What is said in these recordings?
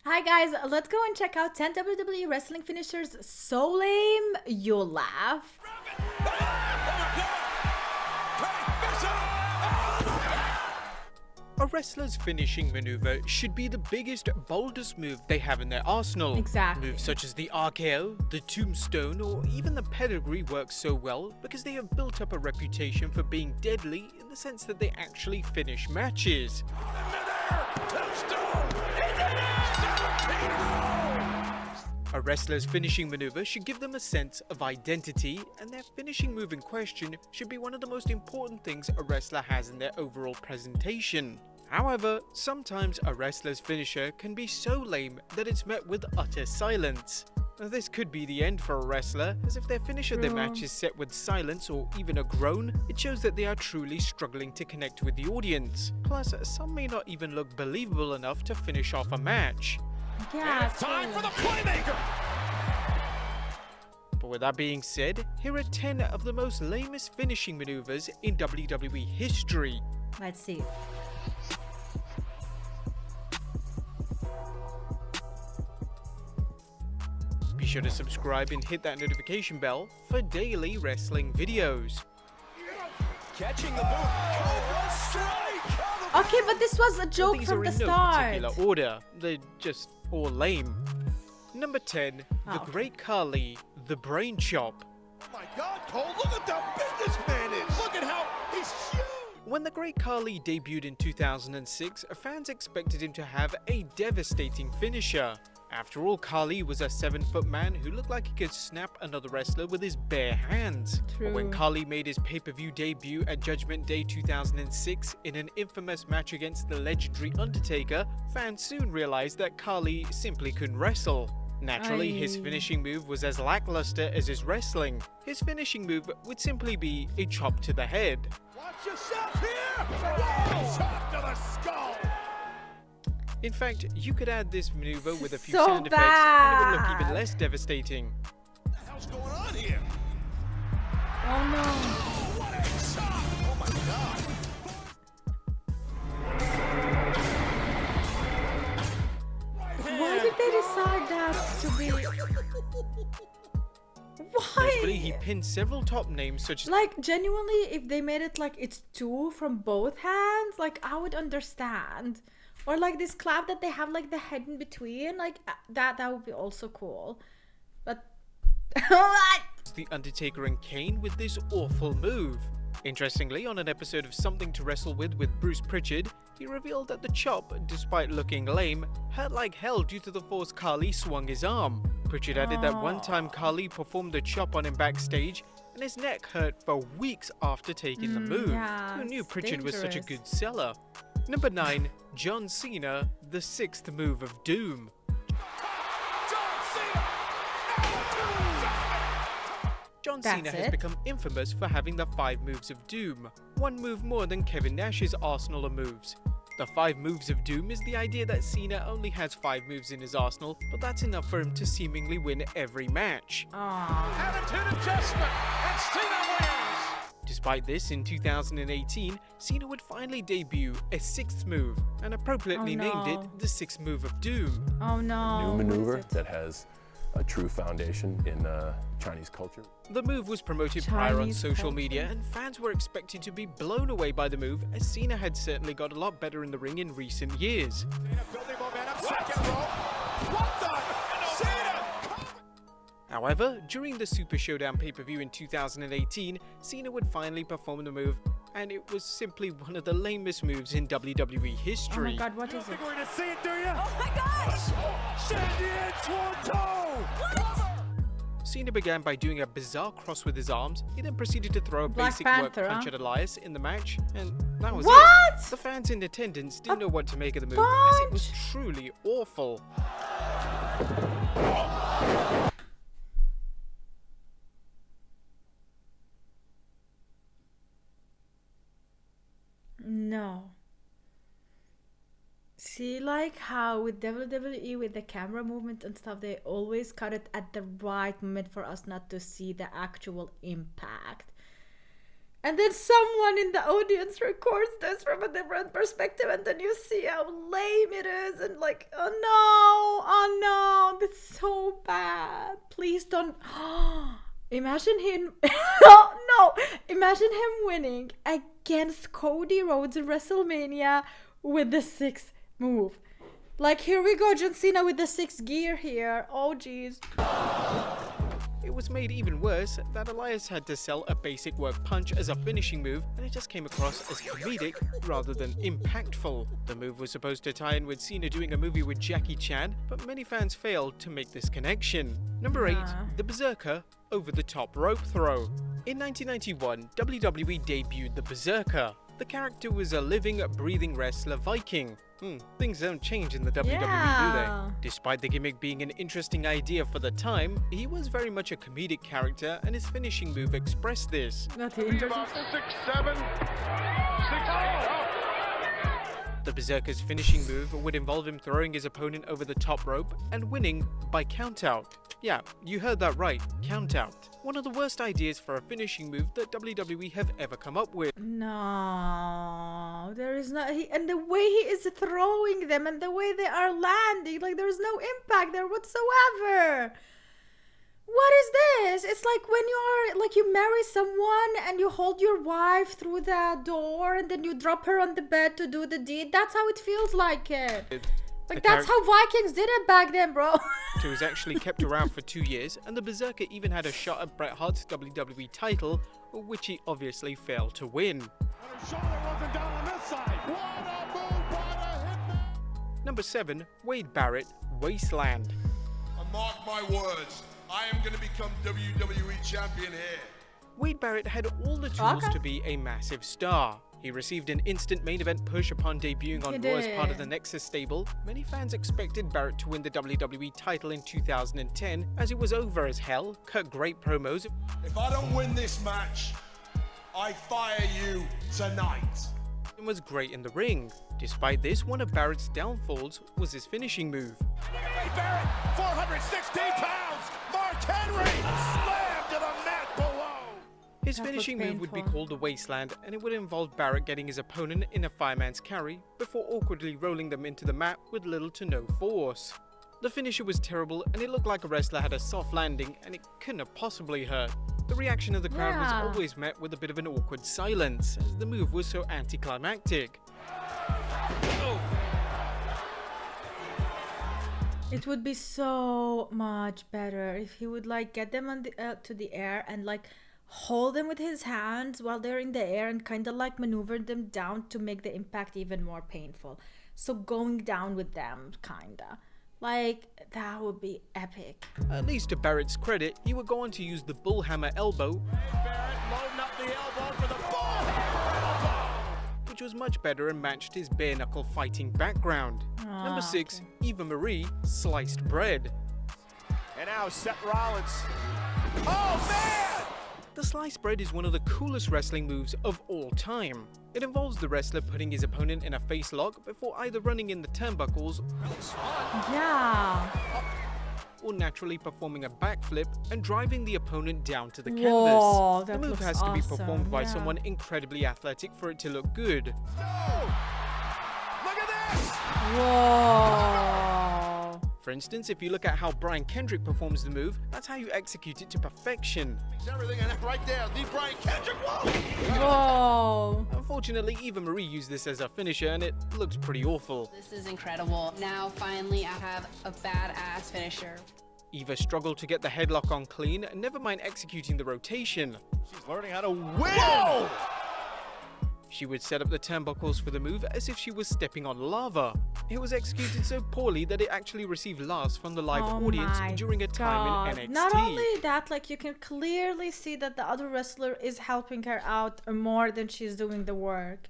Hi guys, let's go and check out 10 WWE wrestling finishers so lame you'll laugh. A wrestler's finishing maneuver should be the biggest, boldest move they have in their arsenal. Exactly. Moves such as the RKO, the tombstone, or even the pedigree work so well because they have built up a reputation for being deadly in the sense that they actually finish matches. A wrestler's finishing maneuver should give them a sense of identity, and their finishing move in question should be one of the most important things a wrestler has in their overall presentation. However, sometimes a wrestler's finisher can be so lame that it's met with utter silence. Now, this could be the end for a wrestler, as if their finish of their match is set with silence or even a groan, it shows that they are truly struggling to connect with the audience. Plus, some may not even look believable enough to finish off a match. Yeah, it's time for the playmaker! But with that being said, here are 10 of the most lamest finishing maneuvers in WWE history. Let's see. Be sure to subscribe and hit that notification bell for daily wrestling videos. Catching the boot. Cobra strike! Okay, but this was a joke These from are the in no start. particular order. They're just all lame. Number 10, the Great Khali, the Brain Chop. Oh my God, Cole, look at the big this man is! Look at how he's huge! When the Great Khali debuted in 2006, fans expected him to have a devastating finisher. After all, Khali was a 7-foot man who looked like he could snap another wrestler with his bare hands. True. But when Khali made his pay-per-view debut at Judgment Day 2006 in an infamous match against the legendary Undertaker, fans soon realized that Khali simply couldn't wrestle. Naturally, his finishing move was as lackluster as his wrestling. His finishing move would simply be a chop to the head. Watch yourself here! Whoa! Chop to the skull! In fact, you could add this maneuver with a few So sound effects and it would look bad. even less devastating. What the hell's going on here? Oh no. Oh, what a chop! Oh my God! Why did they decide that to be... Notably, he Why? pinned several top names such as Like, genuinely, if they made it like it's two from both hands, like, I would understand. Or like this clap that they have like the head in between, like that would be also cool. But The Undertaker and Kane with this awful move. Interestingly, on an episode of Something to Wrestle with Bruce Pritchard, he revealed that the chop, despite looking lame, hurt like hell due to the force Khali swung his arm. Pritchard added that one time Khali performed a chop on him backstage, and his neck hurt for weeks after taking the move. yeah, Who knew it's Pritchard was such a dangerous. good seller? Number 9, John Cena, the 6th move of doom. John That's Cena has it? become infamous for having the 5 moves of doom, one move more than Kevin Nash's arsenal of moves. The 5 moves of doom is the idea that Cena only has 5 moves in his arsenal, but that's enough for him to seemingly win every match. Attitude adjustment, and Cena wins! Despite this, in 2018, Cena would finally debut a 6th move, and appropriately named no. it the 6th move of doom. oh no. New what is maneuver it? that has a true foundation in Chinese culture. The move was promoted prior on Chinese social culture. media, and fans were expected to be blown away by the move, as Cena had certainly got a lot better in the ring in recent years. Cena building momentum, second row. What the? Cena! However, during the Super Showdown pay-per-view in 2018, Cena would finally perform the move, and it was simply one of the lamest moves in WWE Oh my history. god, what is it? Think we're gonna see it, do you? Oh my gosh! Send the N2! Cena began by doing a bizarre cross with his arms. He then proceeded to throw a Black basic Panther, work punch huh? at Elias in the match, and that was What? it. The fans in attendance didn't know what to make of the move, as it was truly awful. No. See, like how with WWE, with the camera movement and stuff, they always cut it at the right moment for us not to see the actual impact. And then someone in the audience records this from a different perspective, and then you see how lame it is, and like, oh please don't. Imagine him. No. Imagine him winning against Cody Rhodes in WrestleMania with the 6th move. Like, here we go, John Cena with the 6th gear here. Oh, jeez. It was made even worse that Elias had to sell a basic work punch as a finishing move, and it just came across as comedic rather than impactful. The move was supposed to tie in with Cena doing a movie with Jackie Chan, but many fans failed to make this connection. Number 8, the Berserker over the top rope throw. In 1991, WWE debuted the Berserker. The character was a living, breathing wrestler Viking. Things don't change in the WWE, do they? Despite the gimmick being an interesting idea for the time, he was very much a comedic character, and his finishing move expressed this. Not interesting. 6, 7, 6, 8. The Berserker's finishing move would involve him throwing his opponent over the top rope and winning by countout. Yeah, you heard that right, countout. One of the worst ideas for a finishing move that WWE have ever come up with. No, there is not. And the way he is throwing them and the way they are landing, like there's no impact there whatsoever. What is this? It's like when you marry someone and you hold your wife through the door and then you drop her on the bed to do the deed. That's how it feels like it. Like that's how Vikings did it back then, bro. It was actually kept around for 2 years, and the Berserker even had a shot at Bret Hart's WWE title, which he obviously failed to win. Number 7, Wade Barrett, Wasteland. And mark my words, I am going to become WWE champion here. Wade Barrett had all the tools to be a massive star. He received an instant main event push upon debuting on Raw as part of the Nexus stable. Many fans expected Barrett to win the WWE title in 2010, as it was over as hell, cut great promos. If I don't win this match, I fire you tonight. And was great in the ring. Despite this, one of Barrett's downfalls was his finishing move. Barrett, 416 pounds, Mark Henry, slammed to the mat below. His finishing move would be called the Wasteland, and it would involve Barrett getting his opponent in a fireman's carry before awkwardly rolling them into the mat with little to no force. The finisher was terrible, and it looked like a wrestler had a soft landing, and it couldn't have possibly hurt. The reaction of the crowd was always met with a bit of an awkward silence, as the move was so anticlimactic. It would be so much better if he would like get them on the to the air and like hold them with his hands while they're in the air and kind of like maneuver them down to make the impact even more painful. So going down with them, kinda. Like, that would be epic. At least to Barrett's credit, he would go on to use the bullhammer elbow, Barrett loading up the elbow for the bullhammer elbow, which was much better and matched his bare-knuckle fighting background. Number 6, Eva Marie, sliced bread. And now Seth Rollins. Oh, man! The sliced bread is one of the coolest wrestling moves of all time. It involves the wrestler putting his opponent in a face lock before either running in the turnbuckles or naturally performing a backflip and driving the opponent down to the canvas. The move has to be performed by someone incredibly athletic for it to look good. Look at this! Whoa. For instance, if you look at how Brian Kendrick performs the move, that's how you execute it to perfection. Everything right there, the Brian Kendrick. Whoa. Unfortunately, Eva Marie used this as a finisher, and it looks pretty awful. This is incredible. Now, finally, I have a badass finisher. Eva struggled to get the headlock on clean, never mind executing the rotation. She's learning how to win! Whoa! She would set up the turnbuckles for the move as if she was stepping on lava. It was executed so poorly that it actually received laughs from the live audience during a time in NXT. Not only that, like you can clearly see that the other wrestler is helping her out more than she's doing the work.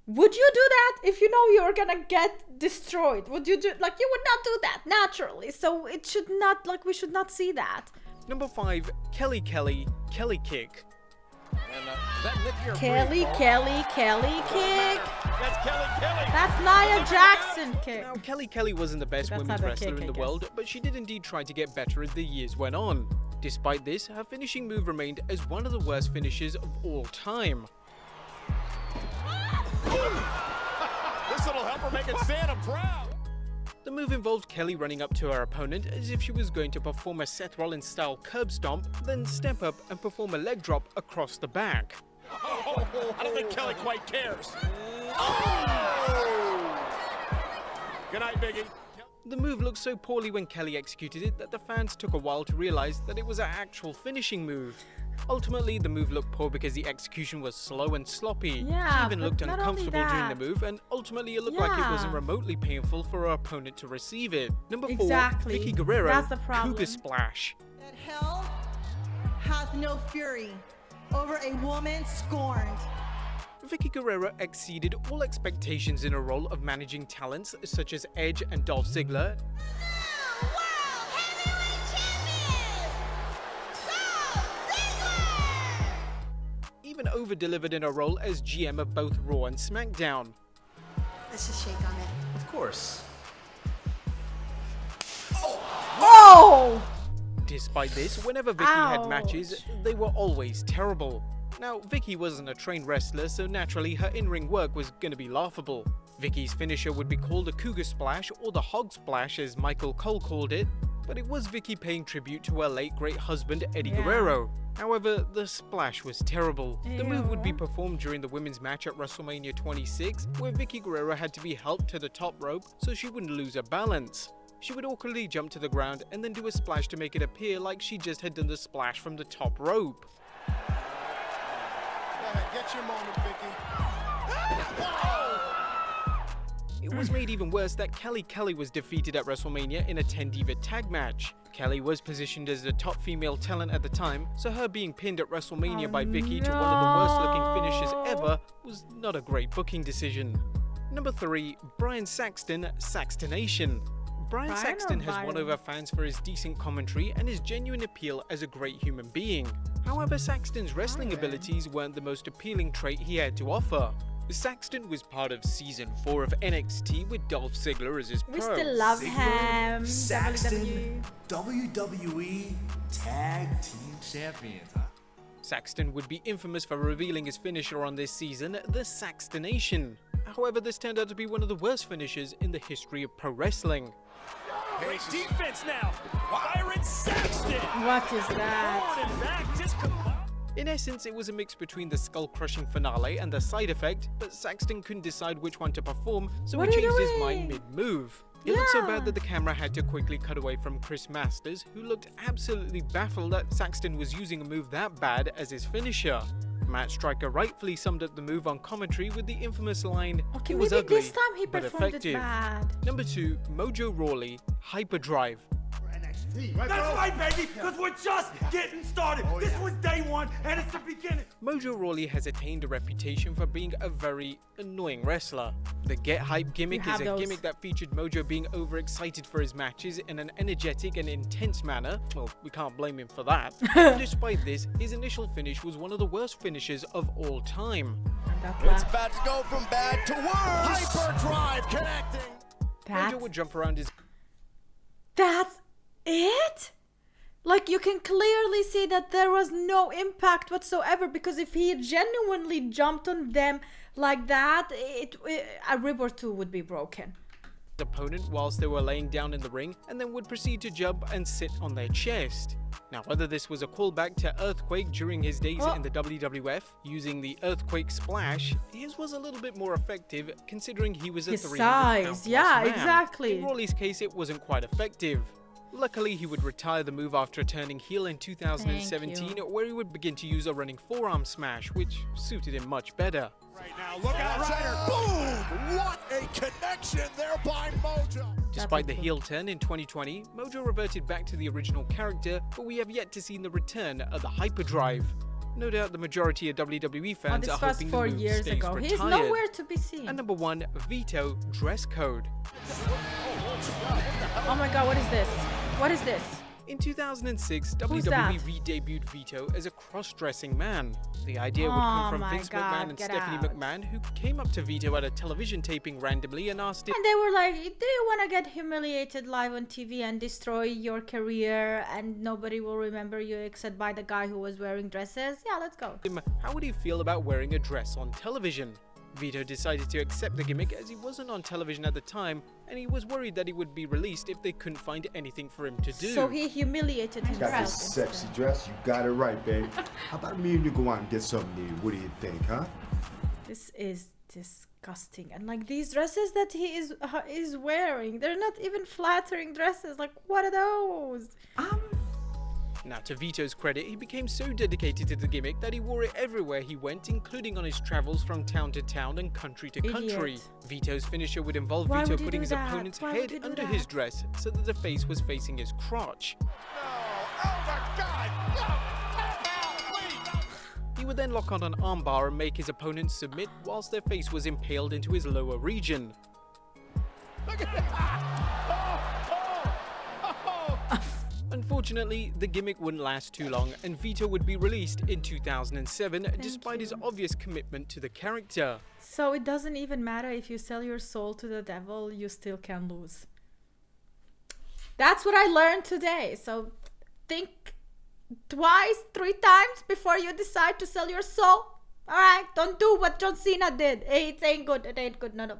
Would you do that if you know you're gonna get destroyed? Would you do, like, you would not do that naturally. So it should not, like, we should not see that. Number 5, Kelly kick. And, Kelly kick. That's Kelly. That's Nia Jackson kick. Now, Kelly wasn't the best women's wrestler in the world, but she did indeed try to get better as the years went on. Despite this, her finishing move remained as one of the worst finishes of all time. This little helper making Santa proud. The move involved Kelly running up to her opponent as if she was going to perform a Seth Rollins style curb stomp, then step up and perform a leg drop across the back. Oh, I don't think Kelly quite cares. Oh! Good night, Biggie. The move looked so poorly when Kelly executed it that the fans took a while to realize that it was an actual finishing move. Ultimately, the move looked poor because the execution was slow and sloppy. Yeah, She even but looked not only uncomfortable during the that. move, and ultimately it looked like it wasn't Yeah. remotely painful for her opponent to receive it. Number 4, Exactly. Vickie Guerrero, That's the problem. Cougar Splash. That hell hath no fury over a woman scorned. Vickie Guerrero exceeded all expectations in a role of managing talents such as Edge and Dolph Ziggler, even over-delivered in a role as GM of both Raw and SmackDown. Let's just shake on it. Of course. Oh! Despite this, whenever Vickie had Ouch. matches, they were always terrible. Now, Vickie wasn't a trained wrestler, so naturally her in-ring work was gonna be laughable. Vickie's finisher would be called a Cougar Splash or the Hog Splash as Michael Cole called it, but it was Vickie paying tribute to her late great husband Eddie Yeah. Guerrero. However, the splash was terrible. The move would be Ew. performed during the women's match at WrestleMania 26, where Vickie Guerrero had to be helped to the top rope so she wouldn't lose her balance. She would awkwardly jump to the ground and then do a splash to make it appear like she just had done the splash from the top rope. Go ahead, get your moment, Vickie. It was made even worse that Kelly was defeated at WrestleMania in a 10-diva tag match. Kelly was positioned as the top female talent at the time, so her being pinned at WrestleMania by Vickie to one of the worst looking finishes ever was not a great booking decision. Number 3, Brian Saxton, Saxtonation. Brian Brian Saxton or has won Byron? over fans for his decent commentary and his genuine appeal as a great human being. However, Saxton's wrestling abilities weren't the most appealing trait he had to offer. Saxton was part of Season 4 of NXT with Dolph Ziggler as his We pro. still love him. Saxton, WWE. WWE Tag Team Champions, huh? Saxton would be infamous for revealing his finisher on this season, the Saxtonation. However, this turned out to be one of the worst finishes in the history of pro wrestling. Great defense now. Byron Saxton. What is that? Forward and back, just combined. In essence, it was a mix between the skull-crushing finale and the side effect, but Saxton couldn't decide which one to perform, so What he are you changed his mind doing? mid-move. It looked so Yeah. bad that the camera had to quickly cut away from Chris Masters, who looked absolutely baffled that Saxton was using a move that bad as his finisher. Matt Striker rightfully summed up the move on commentary with the infamous line, Okay, "It was maybe ugly, this time he but performed effective." it bad. Number 2, Mojo Rawley, Hyperdrive. That's right, baby, because we're just getting started. This was day one, and it's the beginning. Mojo Rawley has attained a reputation for being a very annoying wrestler. The Get Hype gimmick You is have a those. gimmick that featured Mojo being overexcited for his matches in an energetic and intense manner. Well, we can't blame him for that. Despite this, his initial finish was one of the worst finishes of all time. It's about to go from bad to worse. Hyperdrive connecting. Mojo would jump around his That's it? Like, you can clearly see that there was no impact whatsoever, because if he genuinely jumped on them like that, a rib or two would be broken. opponent whilst they were laying down in the ring, and then would proceed to jump and sit on their chest. Now, whether this was a callback to Earthquake during his days in the WWF, using the Earthquake Splash, his was a little bit more effective considering he was a His 300-pound size, plus yeah, man. exactly. In Rawley's case, it wasn't quite effective. Luckily, he would retire the move after turning heel in 2017, where he would begin to use a running forearm smash, which suited him much better. Right now, look out, Ryder. Boom! What a connection there by Mojo. Despite the heel turn in 2020, Mojo reverted back to the original character, but we have yet to see the return of the hyperdrive. No doubt the majority of WWE fans this are was hoping 4 the move years stays ago. retired. He's nowhere to be seen. And number 1, Vito dress code. Oh my god, what is this? What is this? In 2006, Who's WWE that? re-debuted Vito as a cross-dressing man. The idea would come Oh from my Vince God, McMahon and get Stephanie out. McMahon, who came up to Vito at a television taping randomly and asked him, And they were like, do you want to get humiliated live on TV and destroy your career and nobody will remember you except by the guy who was wearing dresses? Yeah, let's go. how would he feel about wearing a dress on television? Vito decided to accept the gimmick as he wasn't on television at the time and he was worried that he would be released if they couldn't find anything for him to do. So he humiliated himself. Got this sexy dress, you got it right, babe. How about me and you go out and get something to eat? What do you think, huh? This is disgusting. And like these dresses that he is wearing, they're not even flattering dresses. Like, what are those? Now, to Vito's credit, he became so dedicated to the gimmick that he wore it everywhere he went, including on his travels from town to town and country to country. Vito's finisher would involve Why Vito would he putting do his that? opponent's Why would head he do under that? his dress so that the face was facing his crotch. No. Oh my God. No. Please. He would then lock on an armbar and make his opponent submit whilst their face was impaled into his lower region. Look at that. Oh. Unfortunately, the gimmick wouldn't last too long and Vito would be released in 2007 despite his obvious commitment to the character. So it doesn't even matter if you sell your soul to the devil, you still can lose. That's what I learned today. So think twice, 3 times before you decide to sell your soul. Alright, don't do what John Cena did. It ain't good, it ain't good, no.